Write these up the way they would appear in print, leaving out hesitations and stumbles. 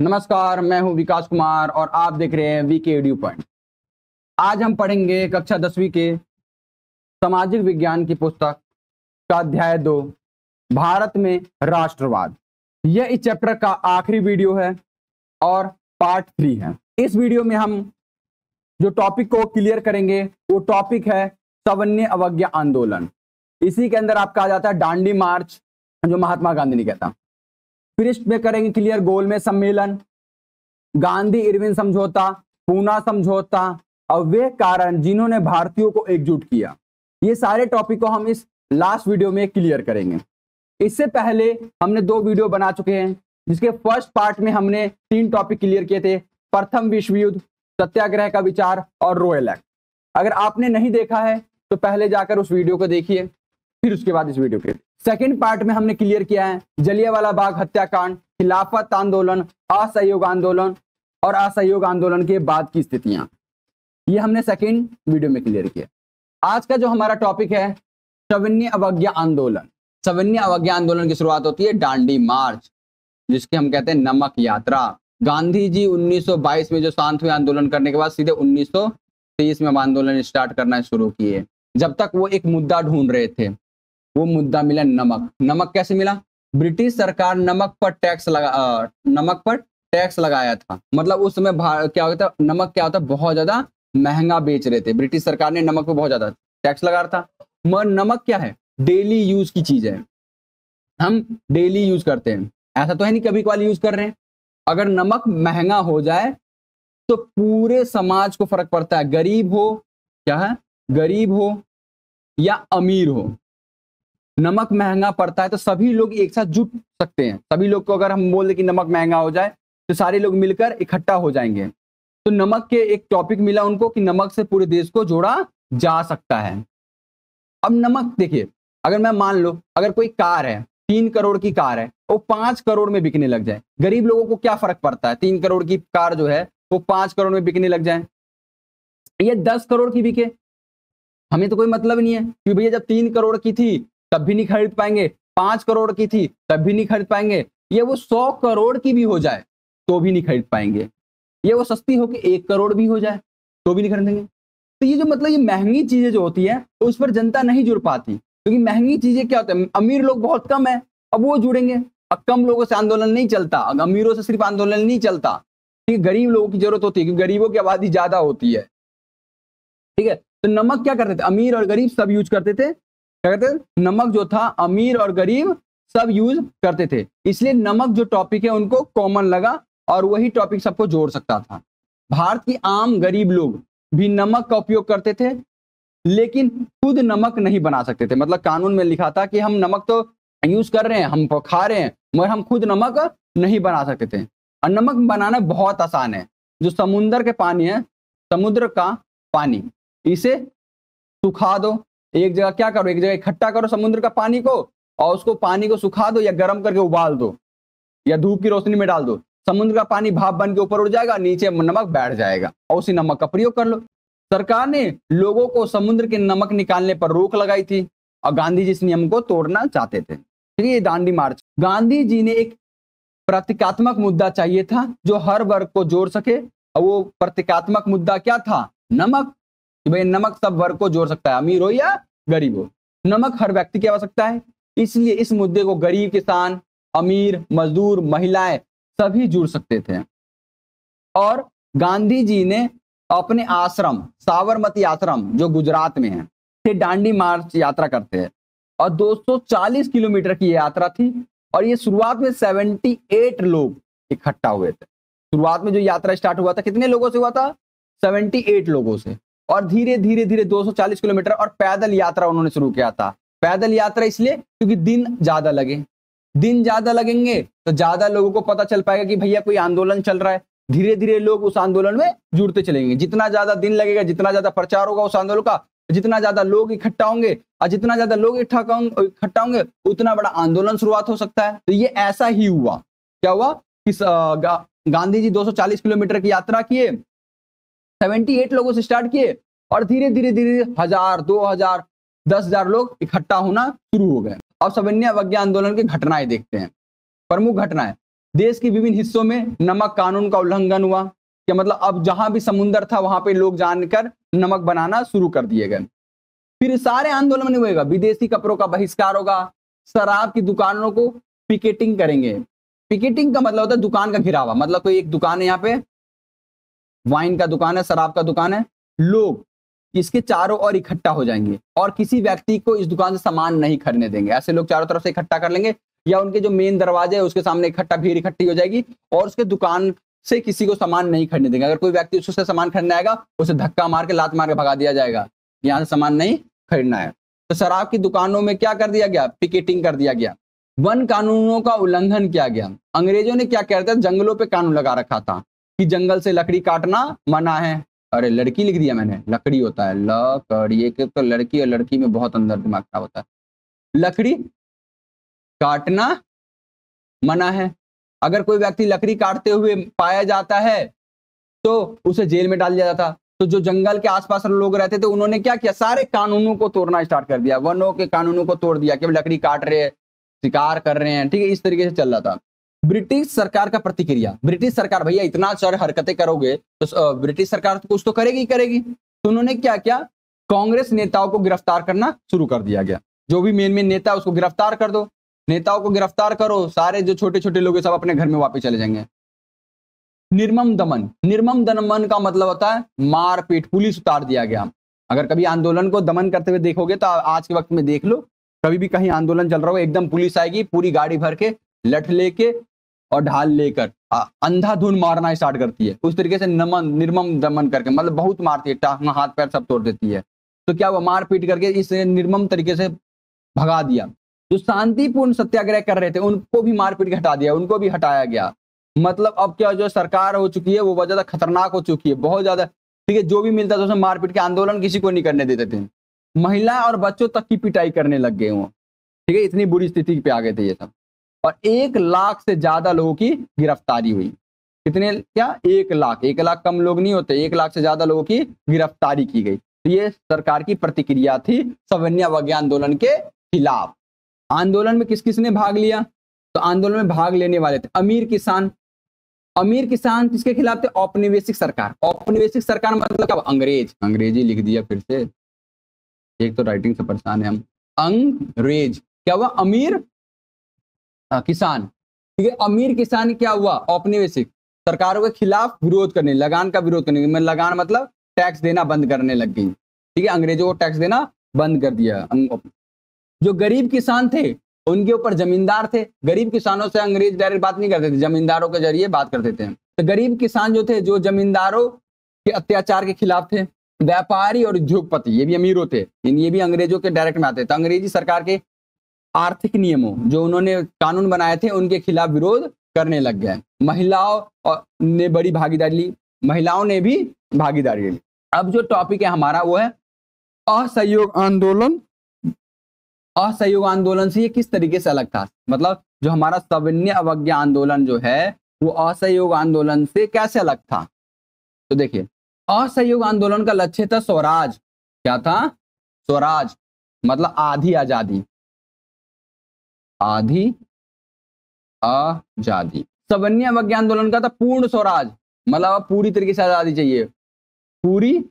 नमस्कार, मैं हूं विकास कुमार और आप देख रहे हैं वीके एड्यू पॉइंट। आज हम पढ़ेंगे कक्षा 10वीं के सामाजिक विज्ञान की पुस्तक का अध्याय 2 भारत में राष्ट्रवाद। यह इस चैप्टर का आखिरी वीडियो है और पार्ट 3 है। इस वीडियो में हम जो टॉपिक को क्लियर करेंगे वो टॉपिक है सवर्णीय अवज्ञा आंदोलन। इसी के अंदर आपका आ जाता है दांडी मार्च, जो महात्मा गांधी ने कहता। फिर इसमें करेंगे क्लियर गोलमेज सम्मेलन, गांधी इरविन समझौता, पूना समझौता और वे कारण जिन्होंने भारतीयों को एकजुट किया। ये सारे टॉपिक को हम इस लास्ट वीडियो में क्लियर करेंगे। इससे पहले हमने 2 वीडियो बना चुके हैं, जिसके फर्स्ट पार्ट में हमने 3 टॉपिक क्लियर किए थे: प्रथम विश्व युद्ध, सत्याग्रह का विचार और रॉयल एक्ट। अगर आपने नहीं देखा है तो पहले जाकर उस वीडियो को देखिए, फिर उसके बाद इस वीडियो के सेकंड पार्ट में हमने क्लियर किया है जलियांवाला बाग हत्याकांड, खिलाफत आंदोलन, असहयोग आंदोलन और असहयोग आंदोलन के बाद की स्थितियां। ये हमने सेकंड वीडियो में क्लियर किया। आज का जो हमारा टॉपिक है सवर्णीय अवज्ञा आंदोलन। सवर्णीय अवज्ञा आंदोलन की शुरुआत होती है दांडी मार्च, जिसके हम कहते हैं नमक यात्रा। गांधी जी 1922 में जो शांत हुए आंदोलन करने के बाद सीधे 1923 में आंदोलन स्टार्ट करना शुरू किए। जब तक वो एक मुद्दा ढूंढ रहे थे, वो मुद्दा मिला नमक। नमक कैसे मिला? ब्रिटिश सरकार नमक पर टैक्स लगाया था। मतलब उस समय क्या होता, नमक क्या होता, बहुत ज्यादा महंगा बेच रहे थे। ब्रिटिश सरकार ने नमक पे बहुत ज्यादा टैक्स लगा रहा था। मगर नमक क्या है? डेली यूज की चीज है, हम डेली यूज करते हैं। ऐसा तो है नहीं कभी कभार यूज कर रहे हैं। अगर नमक महंगा हो जाए तो पूरे समाज को फर्क पड़ता है, गरीब हो, क्या है, गरीब हो या अमीर हो। नमक महंगा पड़ता है तो सभी लोग एक साथ जुट सकते हैं। सभी लोग को अगर हम बोल दें कि नमक महंगा हो जाए तो सारे लोग मिलकर इकट्ठा हो जाएंगे। तो नमक के एक टॉपिक मिला उनको कि नमक से पूरे देश को जोड़ा जा सकता है। अब नमक देखिए, अगर मैं मान लो अगर कोई कार है, 3 करोड़ की कार है, वो 5 करोड़ में बिकने लग जाए, गरीब लोगों को क्या फर्क पड़ता है? 3 करोड़ की कार जो है वो 5 करोड़ में बिकने लग जाए, ये 10 करोड़ की बिके, हमें तो कोई मतलब नहीं है कि भैया जब 3 करोड़ की थी तब भी नहीं खरीद पाएंगे, 5 करोड़ की थी तब भी नहीं खरीद पाएंगे, ये वो 100 करोड़ की भी हो जाए तो भी नहीं खरीद पाएंगे, ये वो सस्ती हो कि 1 करोड़ भी हो जाए तो भी नहीं खरीदेंगे। तो ये जो मतलब ये महंगी चीजें जो होती है उस पर जनता नहीं जुड़ पाती, क्योंकि महंगी चीजें क्या होता है, अमीर लोग बहुत कम है, अब वो जुड़ेंगे। अब कम लोगों से आंदोलन नहीं चलता, अमीरों से सिर्फ आंदोलन नहीं चलता, ठीक है, गरीब लोगों की जरूरत होती है क्योंकि गरीबों की आबादी ज्यादा होती है, ठीक है। तो नमक क्या करते थे, अमीर और गरीब सब यूज करते थे। क्या कहते हैं, नमक जो था अमीर और गरीब सब यूज करते थे, इसलिए नमक जो टॉपिक है उनको कॉमन लगा और वही टॉपिक सबको जोड़ सकता था। भारत की आम गरीब लोग भी नमक का उपयोग करते थे, लेकिन खुद नमक नहीं बना सकते थे। मतलब कानून में लिखा था कि हम नमक तो यूज कर रहे हैं, हम खा रहे हैं, मगर हम खुद नमक नहीं बना सकते थे। और नमक बनाना बहुत आसान है। जो समुद्र के पानी है, समुद्र का पानी, इसे सुखा दो, एक जगह क्या करो, एक जगह इकट्ठा करो समुद्र का पानी को और उसको पानी को सुखा दो या गर्म करके उबाल दो या धूप की रोशनी में डाल दो, समुद्र का पानी भाप बन के ऊपर उड़ जाएगा, नीचे नमक बैठ जाएगा और उसी नमक का प्रयोग कर लो। सरकार ने लोगों को समुद्र के नमक निकालने पर रोक लगाई थी और गांधी जी इस नियम को तोड़ना चाहते थे। ठीक है, ये दांडी मार्च। गांधी जी ने एक प्रतीकात्मक मुद्दा चाहिए था जो हर वर्ग को जोड़ सके, और वो प्रतीकात्मक मुद्दा क्या था? नमक। कि भाई नमक सब वर्ग को जोड़ सकता है, अमीर हो या गरीब हो, नमक हर व्यक्ति की आवश्यकता है। इसलिए इस मुद्दे को गरीब, किसान, अमीर, मजदूर, महिलाएं सभी जुड़ सकते थे। और गांधी जी ने अपने आश्रम, साबरमती आश्रम जो गुजरात में है, से दांडी मार्च यात्रा करते हैं और 240 किलोमीटर की यात्रा थी। और ये शुरुआत में 78 लोग इकट्ठा हुए थे। शुरुआत में जो यात्रा स्टार्ट हुआ था कितने लोगों से हुआ था? 78 लोगों से। और धीरे धीरे धीरे 240 किलोमीटर और पैदल यात्रा उन्होंने शुरू किया था। पैदल यात्रा इसलिए क्योंकि दिन ज्यादा लगे, दिन ज्यादा लगेंगे तो ज्यादा लोगों को पता चल पाएगा कि भैया कोई आंदोलन चल रहा है। धीरे धीरे लोग उस आंदोलन में जुड़ते चलेंगे। जितना ज्यादा दिन लगेगा, जितना ज्यादा प्रचार होगा उस आंदोलन का, जितना ज्यादा लोग इकट्ठा होंगे और जितना ज्यादा लोग इकट्ठा होंगे उतना बड़ा आंदोलन शुरुआत हो सकता है। तो ये ऐसा ही हुआ। क्या हुआ कि गांधी जी 240 किलोमीटर की यात्रा किए, 78 लोगों से स्टार्ट किए और धीरे धीरे धीरे 1000, 2000, 10,000 लोग इकट्ठा होना शुरू हो गए। अब सवर्णीय अवज्ञा आंदोलन की घटनाएं देखते हैं, प्रमुख घटनाएं। देश के विभिन्न हिस्सों में नमक कानून का उल्लंघन हुआ, क्या मतलब अब जहां भी समुद्र था वहां पे लोग जानकर नमक बनाना शुरू कर दिए गए। फिर सारे आंदोलन में होगा, विदेशी कपड़ों का बहिष्कार होगा, शराब की दुकानों को पिकेटिंग करेंगे। पिकेटिंग का मतलब होता है दुकान का घिरावा, मतलब कोई एक दुकान है, यहाँ पे वाइन का दुकान है, शराब का दुकान है, लोग इसके चारों ओर इकट्ठा हो जाएंगे और किसी व्यक्ति को इस दुकान से सामान नहीं खरीदने देंगे। ऐसे लोग चारों तरफ से इकट्ठा कर लेंगे या उनके जो मेन दरवाजे है उसके सामने भीड़ इकट्ठी हो जाएगी और उसके दुकान से किसी को सामान नहीं खरीदने देंगे। अगर कोई व्यक्ति उससे सामान खरीदने आएगा उसे धक्का मार के, लात मार के भगा दिया जाएगा, यहाँ से सामान नहीं खरीदना है। तो शराब की दुकानों में क्या कर दिया गया, पिकेटिंग कर दिया गया। वन कानूनों का उल्लंघन किया गया। अंग्रेजों ने क्या कहते हैं, जंगलों पे कानून लगा रखा था कि जंगल से लकड़ी काटना मना है। अरे लड़की लिख दिया मैंने, लकड़ी होता है लकड़ी, एक तो लड़की और लड़की में बहुत अंदर दिमाग खराब होता है। लकड़ी काटना मना है। अगर कोई व्यक्ति लकड़ी काटते हुए पाया जाता है तो उसे जेल में डाल दिया जाता। तो जो जंगल के आसपास लोग रहते थे उन्होंने क्या किया, सारे कानूनों को तोड़ना स्टार्ट कर दिया, वनों के कानूनों को तोड़ दिया कि लकड़ी काट रहे हैं, शिकार कर रहे हैं, ठीक है, इस तरीके से चल रहा था। ब्रिटिश सरकार का प्रतिक्रिया, ब्रिटिश सरकार भैया इतना सारे हरकतें करोगे तो ब्रिटिश सरकार तो कुछ तो करेगी करेगी। तो उन्होंने क्या किया, कांग्रेस नेताओं को गिरफ्तार करना शुरू कर दिया गया। जो भी मेन मेन नेता उसको गिरफ्तार कर दो, नेताओं को गिरफ्तार करो, सारे जो छोटे छोटे लोग सब अपने घर में वापस चले जाएंगे। निर्मम दमन, निर्मम दमन का मतलब होता है मारपीट, पुलिस उतार दिया गया। अगर कभी आंदोलन को दमन करते हुए देखोगे तो आज के वक्त में देख लो, कभी भी कहीं आंदोलन चल रहा हो एकदम पुलिस आएगी पूरी गाड़ी भर के, लठ लेके और ढाल लेकर अंधाधुन मारना स्टार्ट करती है। उस तरीके से निर्मम दमन करके मतलब बहुत मारती है, टांग हाथ पैर सब तोड़ देती है। तो क्या हुआ, मारपीट करके इस निर्मम तरीके से भगा दिया। जो शांतिपूर्ण सत्याग्रह कर रहे थे उनको भी मारपीट के हटा दिया, उनको भी हटाया गया। मतलब अब क्या जो सरकार हो चुकी है वो बहुत ज्यादा खतरनाक हो चुकी है, बहुत ज्यादा, ठीक है। जो भी मिलता था उसमें मारपीट के, आंदोलन किसी को नहीं करने देते थे। महिला और बच्चों तक की पिटाई करने लग गए वो, ठीक है, इतनी बुरी स्थिति पे आ गए थे ये सब। और 1 लाख से ज्यादा लोगों की गिरफ्तारी हुई। कितने, क्या 1 लाख, 1 लाख कम लोग नहीं होते, 1 लाख से ज्यादा लोगों की गिरफ्तारी की गई। तो ये सरकार की प्रतिक्रिया थी सविनय अवज्ञा आंदोलन के खिलाफ। आंदोलन में किस किस ने भाग लिया, तो आंदोलन में भाग लेने वाले थे अमीर किसान। अमीर किसान किसके खिलाफ थे, औपनिवेशिक सरकार। औपनिवेशिक सरकार मतलब क्या, अंग्रेज, अंग्रेजी लिख दिया फिर से, एक तो राइटिंग से परेशान है हम। अंग्रेज क्या हुआ, अमीर किसान, ठीक है। अमीर किसान क्या हुआ, औपनिवेशिक सरकारों के खिलाफ विरोध करने, लगान का विरोध करने, लगान मतलब टैक्स देना बंद करने लग गई, ठीक है। अंग्रेजों को टैक्स देना बंद कर दिया। जो गरीब किसान थे उनके ऊपर जमींदार थे, गरीब किसानों से अंग्रेज डायरेक्ट बात नहीं करते थे, जमींदारों के जरिए बात करते थे। तो गरीब किसान जो थे जो जमींदारों के अत्याचार के खिलाफ थे। व्यापारी और उद्योगपति, ये भी अमीर होते, ये भी अंग्रेजों के डायरेक्ट में आते थे। अंग्रेजी सरकार के आर्थिक नियमों जो उन्होंने कानून बनाए थे उनके खिलाफ विरोध करने लग गए। महिलाओं ने बड़ी भागीदारी ली, महिलाओं ने भी भागीदारी ली। अब जो टॉपिक है हमारा वो है असहयोग आंदोलन। असहयोग आंदोलन से ये किस तरीके से अलग था, मतलब जो हमारा सविनय अवज्ञा आंदोलन जो है वो असहयोग आंदोलन से कैसे अलग था। तो देखिए, असहयोग आंदोलन का लक्ष्य था स्वराज। क्या था, स्वराज मतलब आधी आजादी, आधी आजादी। सविनय अवज्ञा आंदोलन का था पूर्ण स्वराज, मतलब पूरी तरीके से आजादी चाहिए, पूरी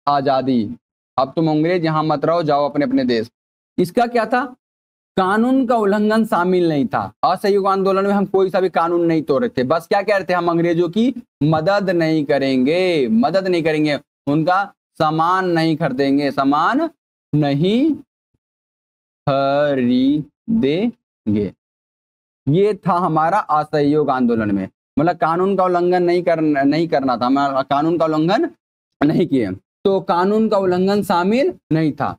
आजादी। अब तुम अंग्रेज यहां मत रहो, जाओ अपने अपने देश। इसका क्या था, कानून का उल्लंघन शामिल नहीं था। असहयोग आंदोलन में हम कोई सा भी कानून नहीं तोड़ रहे थे, बस क्या कह रहे थे, हम अंग्रेजों की मदद नहीं करेंगे, मदद नहीं करेंगे, उनका सामान नहीं खरीदेंगे, सामान नहीं खरीदेंगे। ये था हमारा असहयोग आंदोलन में, मतलब कानून का उल्लंघन नहीं करना था, हमारा कानून का उल्लंघन नहीं किए, तो कानून का उल्लंघन शामिल नहीं था,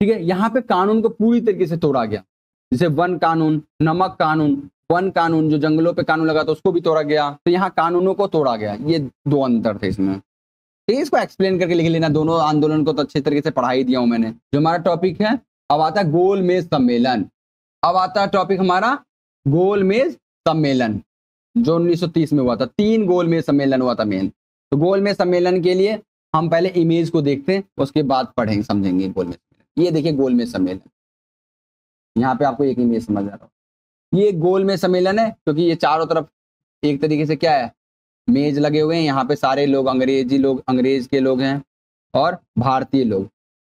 ठीक है। यहाँ पे कानून को पूरी तरीके से तोड़ा गया, जैसे वन कानून, नमक कानून, वन कानून जो जंगलों पे कानून लगा था उसको भी तोड़ा गया, तो यहाँ कानूनों को तोड़ा गया। ये 2 अंतर थे इसमें, तो इसको एक्सप्लेन करके लिख लेना। दोनों आंदोलन को तो अच्छे तरीके से पढ़ा ही दिया हूं मैंने। जो हमारा टॉपिक है अब आता है गोलमेज सम्मेलन। अब आता है टॉपिक हमारा गोलमेज सम्मेलन, जो 1930 में हुआ था। 3 गोलमेज सम्मेलन हुआ था मेन। तो गोलमेज सम्मेलन के लिए हम पहले इमेज को देखते हैं, उसके बाद पढ़ेंगे समझेंगे गोलमेज सम्मेलन। ये देखिए गोलमेज सम्मेलन, यहाँ पे आपको एक इमेज समझ आ रहा हो, ये गोल में सम्मेलन है क्योंकि ये चारों तरफ एक तरीके से क्या है, मेज लगे हुए हैं, यहाँ पे सारे लोग अंग्रेज के लोग हैं और भारतीय लोग,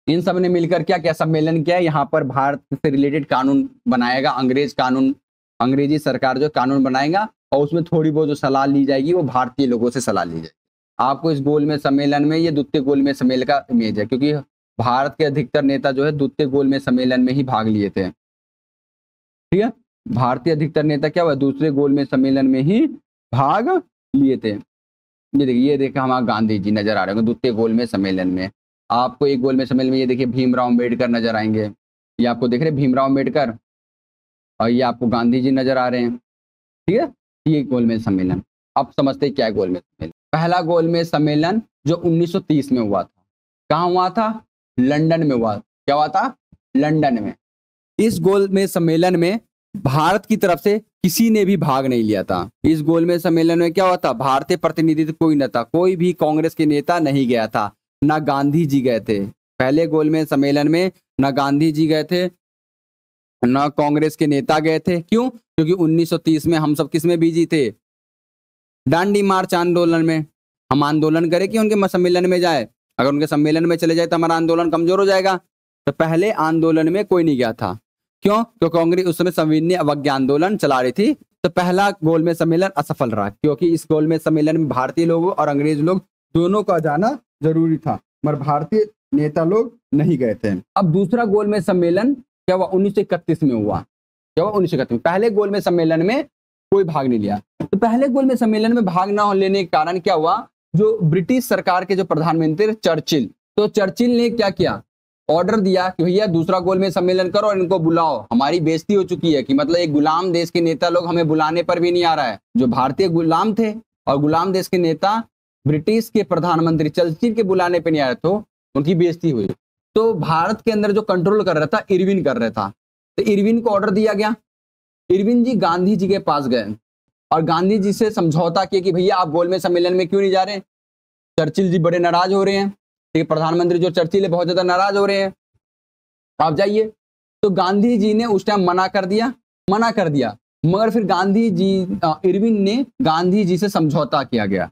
इन सब ने मिलकर क्या क्या सम्मेलन किया है, यहाँ पर भारत से रिलेटेड कानून बनाएगा, अंग्रेजी सरकार जो कानून बनाएगा और उसमें थोड़ी बहुत जो सलाह ली जाएगी वो भारतीय लोगों से सलाह ली जाएगी। आपको इस गोलमेज सम्मेलन में, ये द्वितीय गोलमेज सम्मेलन का इमेज है क्योंकि भारत के अधिकतर नेता जो है द्वितीय गोलमेज सम्मेलन में ही भाग लिए थे। ठीक है, भारतीय अधिकतर नेता क्या हुआ, दूसरे गोलमेज सम्मेलन में ही भाग लिए थे। ये देखिए हमारे गांधी जी नजर आ रहे होंगे द्वितीय गोलमेज सम्मेलन में। आपको एक गोलमेज सम्मेलन में ये देखिए भीमराव अम्बेडकर नजर आएंगे, ये आपको देख रहे भीमराव अम्बेडकर, और ये आपको गांधी जी नजर आ रहे हैं। ठीक है, ये गोलमेज सम्मेलन। अब समझते हैं क्या है गोलमेज सम्मेलन। पहला गोलमेज सम्मेलन जो 1930 में हुआ था, कहाँ हुआ था, लंदन में हुआ। क्या हुआ था, लंदन में। इस गोलमेज सम्मेलन में भारत की तरफ से किसी ने भी भाग नहीं लिया था। इस गोलमेज सम्मेलन में क्या हुआ था, भारतीय प्रतिनिधित्व कोई न था, कोई भी कांग्रेस के नेता नहीं गया था, ना गांधी जी गए थे। पहले गोलमेज सम्मेलन में ना गांधी जी गए थे, ना कांग्रेस के नेता गए थे। क्यों, क्योंकि 1930 में हम सब किस में बिजी थे, दांडी मार्च आंदोलन में। हम आंदोलन करें कि उनके सम्मेलन में जाए, अगर उनके सम्मेलन में चले जाए तो हमारा आंदोलन कमजोर हो जाएगा। तो पहले आंदोलन में कोई नहीं गया था। क्यों, क्योंकि कांग्रेस उस समय संविधान अवज्ञा आंदोलन चला रही थी। तो पहला गोलमेज सम्मेलन असफल रहा क्योंकि इस गोलमेज सम्मेलन में भारतीय लोगों और अंग्रेज लोग दोनों का जाना जरूरी था, मगर भारतीय नेता लोग नहीं गए थे। अब दूसरा गोलमेज सम्मेलन क्या हुआ, 1931 में हुआ। क्या हुआ, 1931 में। पहले गोलमेज सम्मेलन में कोई भाग नहीं लिया। तो पहले गोलमेज सम्मेलन में भाग न लेने के कारण क्या हुआ, जो ब्रिटिश सरकार के जो प्रधानमंत्री चर्चिल, तो चर्चिल ने क्या किया, ऑर्डर दिया कि भैया दूसरा गोलमेज सम्मेलन करो और इनको बुलाओ, हमारी बेइज्जती हो चुकी है कि मतलब एक गुलाम देश के नेता लोग हमें बुलाने पर भी नहीं आ रहा है। जो भारतीय गुलाम थे और गुलाम देश के नेता ब्रिटिश के प्रधानमंत्री चर्चिल के बुलाने पर नहीं आ रहे, तो उनकी बेइज्जती हुई। तो भारत के अंदर जो कंट्रोल कर रहा था इरविन कर रहा था, तो इरविन को ऑर्डर दिया गया। इरविन जी गांधी जी के पास गए और गांधी जी से समझौता किया कि भैया आप गोलमेज सम्मेलन में क्यों नहीं जा रहे, चर्चिल जी बड़े नाराज हो रहे हैं, ठीक है, प्रधानमंत्री जो चर्चिल है बहुत ज्यादा नाराज हो रहे हैं, आप जाइए। तो गांधी जी ने उस टाइम मना कर दिया, मगर फिर इरविन ने गांधी जी से समझौता किया गया,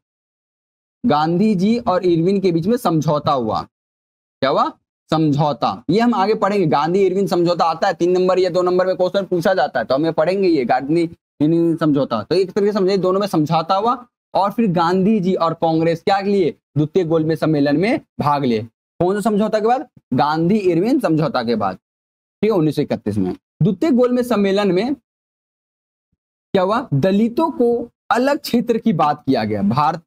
गांधी जी और इरविन के बीच में समझौता हुआ। क्या हुआ, समझौता। ये हम आगे पढ़ेंगे, गांधी इरविन समझौता आता है 3 नंबर या 2 नंबर में क्वेश्चन पूछा जाता है, तो हमें पढ़ेंगे ये गांधी इरविन समझौता। तो एक तरीके से समझिए दोनों में समझौता हुआ और फिर गांधी जी और कांग्रेस क्या लिए, द्वितीय गोलमेज सम्मेलन में भाग लिए। कौन सा समझौता के बाद, गांधी इरविन समझौता के बाद, ठीक है, 1931 में। द्वितीय गोलमेज सम्मेलन में क्या हुआ, दलितों को अलग क्षेत्र की बात किया गया। भारत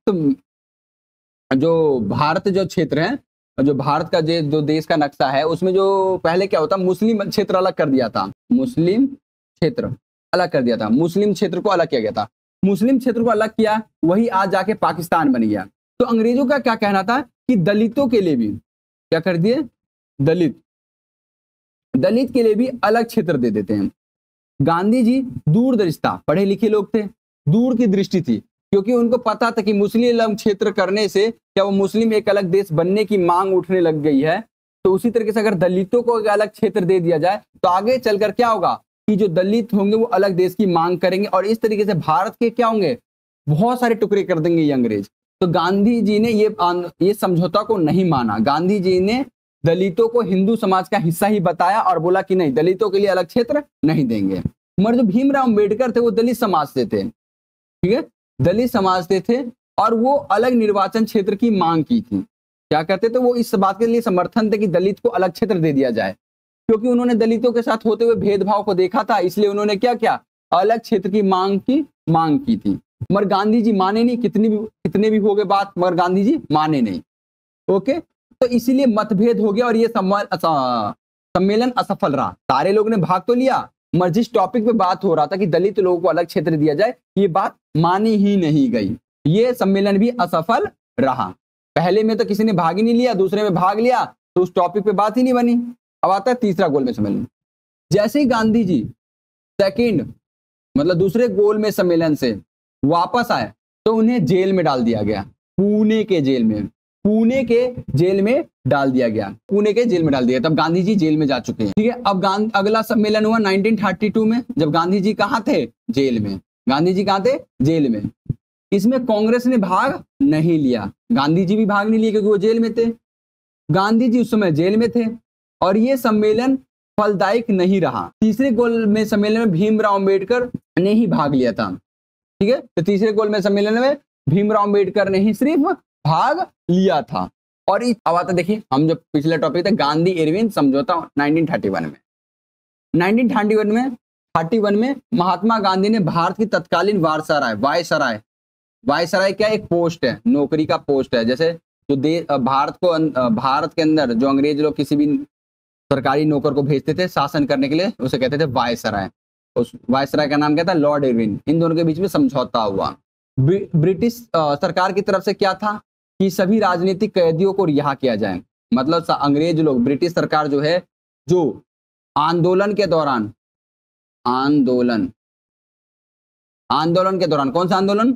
जो क्षेत्र है, जो भारत का जो देश का नक्शा है, उसमें जो पहले क्या होता, मुस्लिम क्षेत्र अलग कर दिया था, मुस्लिम क्षेत्र अलग कर दिया था, मुस्लिम क्षेत्र को अलग किया गया था। मुस्लिम क्षेत्र को अलग किया, वही आज जाके पाकिस्तान बन गया। तो अंग्रेजों का क्या कहना था कि दलितों के लिए भी क्या कर दिए, दलित के लिए भी अलग क्षेत्र दे देते हैं। गांधी जी दूरदर्शिता, पढ़े लिखे लोग थे, दूर की दृष्टि थी, क्योंकि उनको पता था कि मुस्लिम अलग क्षेत्र करने से क्या वो मुस्लिम एक अलग देश बनने की मांग उठने लग गई है। तो उसी तरीके से अगर दलितों को एक अलग क्षेत्र दे दिया जाए तो आगे चलकर क्या होगा कि जो दलित होंगे वो अलग देश की मांग करेंगे और इस तरीके से भारत के क्या होंगे, बहुत सारे टुकड़े कर देंगे ये अंग्रेज। तो गांधी जी ने ये समझौता को नहीं माना। गांधी जी ने दलितों को हिंदू समाज का हिस्सा ही बताया और बोला कि नहीं, दलितों के लिए अलग क्षेत्र नहीं देंगे। मगर जो भीमराव अम्बेडकर थे वो दलित समाज से थे, ठीक है, दलित समाज से थे और वो अलग निर्वाचन क्षेत्र की मांग की थी। क्या करते थे, वो इस बात के लिए समर्थन थे कि दलित को अलग क्षेत्र दे दिया जाए, क्योंकि उन्होंने दलितों के साथ होते हुए भेदभाव को देखा था, इसलिए उन्होंने क्या किया, अलग क्षेत्र की मांग की थी। मगर गांधी जी माने नहीं, कितने भी हो गए बात, मगर गांधी जी माने नहीं। ओके, तो इसीलिए मतभेद हो गया और ये सम्मेलन असफल रहा। सारे लोगों ने भाग तो लिया, मगर जिस टॉपिक पे बात हो रहा था कि दलित लोगों को अलग क्षेत्र दिया जाए, ये बात मानी ही नहीं गई। ये सम्मेलन भी असफल रहा। पहले में तो किसी ने भाग ही नहीं लिया, दूसरे में भाग लिया तो उस टॉपिक पे बात ही नहीं बनी। अब आता है तीसरा गोलमेज सम्मेलन। जैसे ही गांधी जी दूसरे गोलमेज सम्मेलन से वापस आए तो उन्हें जेल में डाल दिया गया, पुणे के जेल में। पुणे के जेल में डाल दिया गया, पुणे के जेल में डाल दिया। तब गांधी जी जेल में जा चुके हैं, ठीक है। अब अगला सम्मेलन हुआ 1932 में, जब गांधी जी कहाँ थे? जेल में। गांधी जी कहाँ थे? जेल में। इसमें कांग्रेस ने भाग नहीं लिया, गांधी जी भी भाग नहीं लिए क्योंकि वो जेल में थे। गांधी जी उस समय जेल में थे और ये सम्मेलन फलदायक नहीं रहा। तीसरे गोल में सम्मेलन में भीमराव अम्बेडकर ने ही भाग लिया था, ठीक है। तो तीसरे गोल में सम्मेलन में भीमराव अम्बेडकर ने ही सिर्फ भाग लिया था। और अब आता देखिए, हम जो पिछले टॉपिक थे गांधी इरविन समझौता 1931 में। 1931 में महात्मा गांधी ने भारत की तत्कालीन वायसराय क्या एक पोस्ट है, नौकरी का पोस्ट है। जैसे जो भारत के अंदर जो अंग्रेज लोग किसी भी सरकारी नौकर को भेजते थे शासन करने के लिए, उसे कहते थे वायसराय। उस वायसराय का नाम क्या था? Lord Irwin. इन दोनों के बीच में समझौता हुआ। ब्रिटिश सरकार की तरफ से क्या था कि सभी राजनीतिक कैदियों को रिहा किया जाए। मतलब अंग्रेज लोग, ब्रिटिश सरकार जो है, जो आंदोलन के दौरान कौन सा आंदोलन?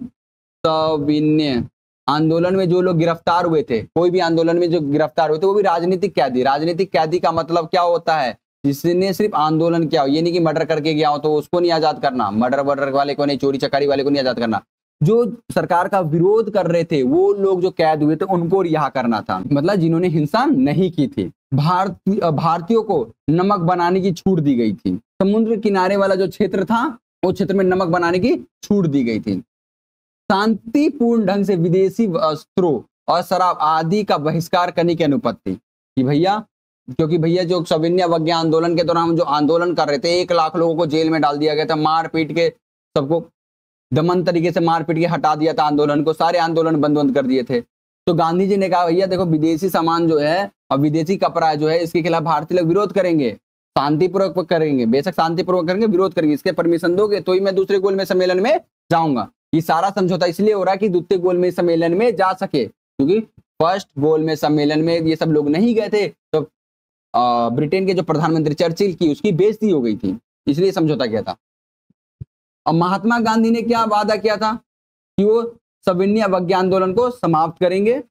सविनय आंदोलन में जो लोग गिरफ्तार हुए थे, कोई भी आंदोलन में जो गिरफ्तार हुए थे वो भी राजनीतिक कैदी। राजनीतिक कैदी का मतलब क्या होता है? जिसने सिर्फ आंदोलन किया हो, ये नहीं कि मर्डर करके गया हो तो उसको नहीं आजाद करना, मर्डर वाले को नहीं, चोरी चकारी वाले को नहीं आजाद करना। जो सरकार का विरोध कर रहे थे वो लोग जो कैद हुए थे उनको रिहा करना था, मतलब जिन्होंने हिंसा नहीं की थी। भारतीयों को नमक बनाने की छूट दी गई थी। समुद्र किनारे वाला जो क्षेत्र था वो क्षेत्र में नमक बनाने की छूट दी गई थी। शांतिपूर्ण ढंग से विदेशी वस्त्रों और शराब आदि का बहिष्कार करने की अनुपत्ति कि भैया, क्योंकि भैया जो सविनय अवज्ञा आंदोलन के दौरान जो आंदोलन कर रहे थे, 1 लाख लोगों को जेल में डाल दिया गया था, मार पीट के सबको दमन तरीके से मार पीट के हटा दिया था आंदोलन को, सारे आंदोलन बंद कर दिए थे। तो गांधी जी ने कहा भैया देखो, विदेशी सामान जो है और विदेशी कपड़ा जो है, इसके खिलाफ भारतीय लोग विरोध करेंगे, शांतिपूर्वक करेंगे, बेशक शांतिपूर्वक करेंगे, विरोध करेंगे, इसके परमिशन दोगे तो ही मैं दूसरे गोल में सम्मेलन में जाऊंगा। ये सारा समझौता इसलिए हो रहा है कि द्वितीय गोल में सम्मेलन में जा सके, क्योंकि फर्स्ट गोल में सम्मेलन में ये सब लोग नहीं गए थे तो ब्रिटेन के जो प्रधानमंत्री चर्चिल की उसकी बेइज्जती हो गई थी, इसलिए समझौता किया था। और महात्मा गांधी ने क्या वादा किया था कि वो सविनय अवज्ञा आंदोलन को समाप्त करेंगे,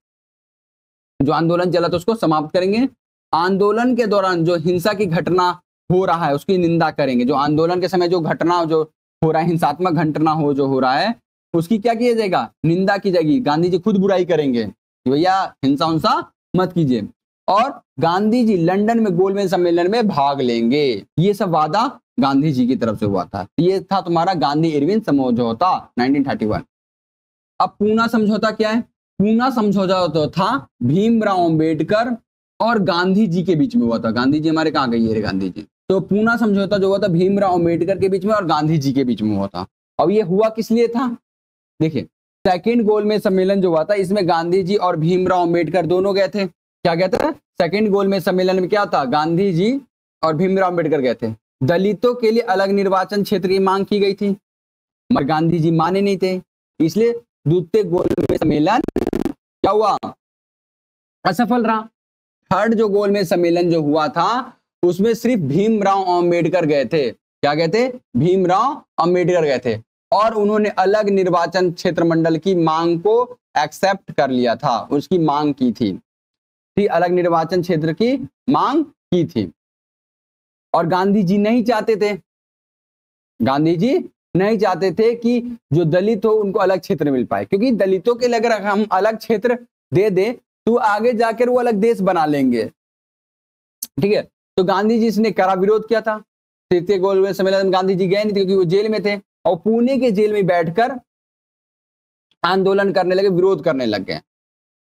जो आंदोलन चला था उसको समाप्त करेंगे। आंदोलन के दौरान जो हिंसा की घटना हो रहा है उसकी निंदा करेंगे। जो आंदोलन के समय जो घटना जो हो रहा है, हिंसात्मक घटना जो हो रहा है, उसकी क्या किया जाएगा? निंदा की जाएगी। गांधी जी खुद बुराई करेंगे कि भैया हिंसा मत कीजिए। और गांधी जी लंदन में गोलमेज सम्मेलन में भाग लेंगे। ये सब वादा गांधी जी की तरफ से हुआ था। ये था तुम्हारा गांधी इरविन समझौता 1931। अब पूना समझौता क्या है? पूना समझौता था भीमराव अंबेडकर और गांधी जी के बीच में हुआ था। गांधी जी हमारे कहाँ गई है गांधी जी? तो पूना समझौता जो हुआ था भीमराव अंबेडकर के बीच में और गांधी जी के बीच में हुआ था। अब ये हुआ किस लिए था? देखिए, सेकेंड गोलमेज सम्मेलन जो हुआ था इसमें गांधी जी और भीमराव अंबेडकर दोनों गए थे। क्या कहते हैं? सेकेंड गोलमेज सम्मेलन में क्या था? गांधी जी और भीमराव अंबेडकर गए थे। दलितों के लिए अलग निर्वाचन क्षेत्र की मांग की गई थी, मगर गांधी जी माने नहीं थे, इसलिए द्वितीय गोलमेज सम्मेलन क्या हुआ? असफल रहा। थर्ड जो गोलमेज सम्मेलन जो हुआ था उसमें सिर्फ भीमराव अंबेडकर गए थे। क्या गए थे? भीमराव अंबेडकर गए थे और उन्होंने अलग निर्वाचन क्षेत्र मंडल की मांग को एक्सेप्ट कर लिया था, उसकी मांग की थी, अलग निर्वाचन क्षेत्र की मांग की थी। और गांधी जी नहीं चाहते थे, गांधी जी नहीं चाहते थे कि जो दलित हो उनको अलग क्षेत्र मिल पाए, क्योंकि दलितों के लिए अगर हम अलग क्षेत्र दे दें तो आगे जाकर वो अलग देश बना लेंगे। ठीक है, तो गांधी जी इसने कड़ा विरोध किया था। तृतीय गोलमेज सम्मेलन में गांधी जी गए नहीं थे क्योंकि वो जेल में थे और पुणे के जेल में बैठकर आंदोलन करने लगे, विरोध करने लग गए।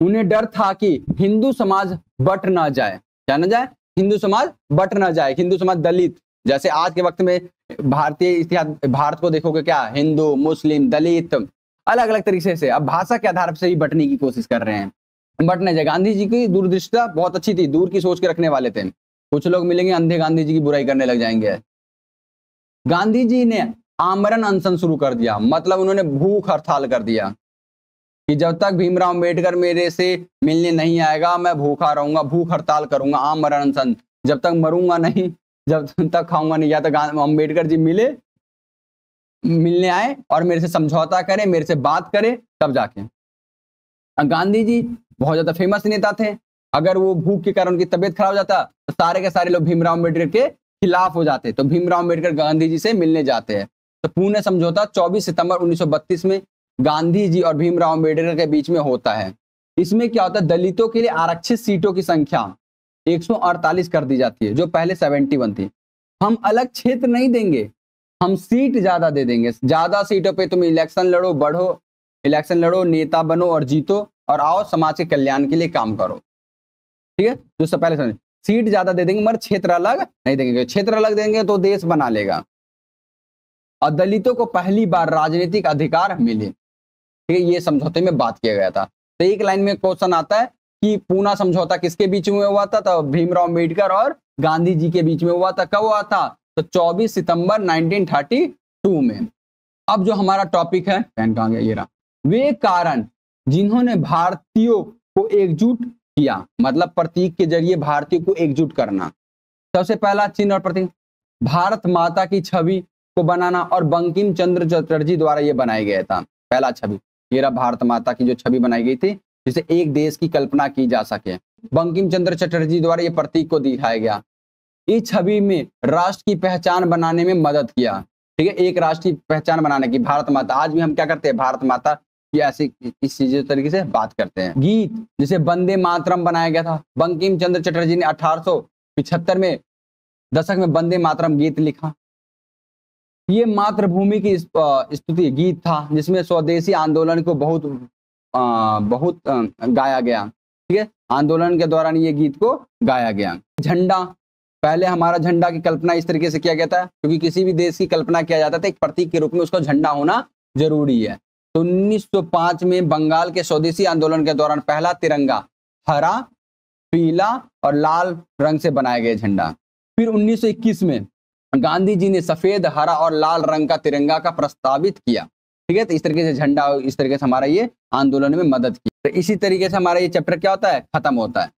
उन्हें डर था कि हिंदू समाज बट ना जाए। क्या ना जाए? हिंदू समाज बट ना जाए। हिंदू समाज दलित, जैसे आज के वक्त में भारतीय इतिहास भारत को देखोगे क्या, हिंदू मुस्लिम दलित अलग अलग तरीके से अब भाषा के आधार से ही बटने की कोशिश कर रहे हैं, बट नहीं जाए। गांधी जी की दूरदृष्टता बहुत अच्छी थी, दूर की सोच के रखने वाले थे। कुछ लोग मिलेंगे अंधे गांधी जी की बुराई करने लग जाएंगे। गांधी जी ने आमरण अनशन शुरू कर दिया, मतलब उन्होंने भूख हड़ताल कर दिया कि जब तक भीमराव अंबेडकर मेरे से मिलने नहीं आएगा मैं भूखा रहूंगा, भूख हड़ताल करूंगा, आमरण अनशन, जब तक मरूंगा नहीं, जब तक खाऊंगा नहीं। या तो अंबेडकर जी मिलने आए और मेरे से समझौता करे, मेरे से बात करे, तब जाके। गांधी जी बहुत ज्यादा फेमस नेता थे। अगर वो भूख के कारण उनकी तबीयत खराब हो जाता तो सारे के सारे लोग भीमराव अम्बेडकर के खिलाफ हो जाते। तो भीमराव अम्बेडकर गांधी जी से मिलने जाते हैं। तो पुणे समझौता 24 सितंबर 1932 में गांधी जी और भीमराव अम्बेडकर के बीच में होता है। इसमें क्या होता है, दलितों के लिए आरक्षित सीटों की संख्या 148 कर दी जाती है, जो पहले 71 थी। हम अलग क्षेत्र नहीं देंगे, हम सीट ज्यादा दे देंगे। ज्यादा सीटों पे तुम इलेक्शन लड़ो, बढ़ो, इलेक्शन लड़ो, नेता बनो और जीतो और आओ समाज के कल्याण के लिए काम करो। ठीक है, जो सब पहले समझ, सीट ज्यादा दे देंगे मगर क्षेत्र अलग नहीं देंगे। क्षेत्र अलग देंगे तो देश बना लेगा। और दलितों को पहली बार राजनीतिक अधिकार मिले। ठीक है, ये समझौते में बात किया गया था। तो एक लाइन में क्वेश्चन आता है कि पूना समझौता किसके बीच में हुआ था? तो भीमराव अम्बेडकर और गांधी जी के बीच में हुआ था। कब हुआ था? तो 24 सितंबर 1932 में। अब जो हमारा टॉपिक है, पेन कहां गया, ये रहा। वे कारण जिन्होंने भारतीयों को एकजुट किया, मतलब प्रतीक के जरिए भारतीयों को एकजुट करना। सबसे पहला चिन्ह और प्रतीक भारत माता की छवि को बनाना, और बंकिम चंद्र चटर्जी द्वारा यह बनाया गया था। पहला छवि ये रहा, भारत माता की जो छवि बनाई गई थी जिसे एक देश की कल्पना की जा सके। बंकिम चंद्र चटर्जी द्वारा ये प्रतीक को दिखाया गया। इस छवि में राष्ट्र की पहचान बनाने में मदद किया। ठीक है, एक राष्ट्र की पहचान बनाने की, भारत माता। आज भी हम क्या करते हैं, भारत माता की ऐसी इस तरीके से बात करते हैं। गीत जिसे वंदे मातरम बनाया गया था। बंकिम चंद्र चटर्जी ने 1875 में दशक में वंदे मातरम गीत लिखा। ये मातृभूमि की स्तुति गीत था जिसमें स्वदेशी आंदोलन को बहुत गाया गया। ठीक है, आंदोलन के दौरान ये गीत को गाया गया। झंडा, पहले हमारा झंडा की कल्पना इस तरीके से किया गया था, क्योंकि किसी भी देश की कल्पना किया जाता था एक प्रतीक के रूप में उसका झंडा होना जरूरी है। तो 1905 में बंगाल के स्वदेशी आंदोलन के दौरान पहला तिरंगा हरा, पीला और लाल रंग से बनाया गया झंडा। फिर 1921 में गांधी जी ने सफेद, हरा और लाल रंग का तिरंगा का प्रस्तावित किया। ठीक है, तो इस तरीके से झंडा, इस तरीके से हमारा ये आंदोलन में मदद की। तो इसी तरीके से हमारा ये चैप्टर क्या होता है, खत्म होता है।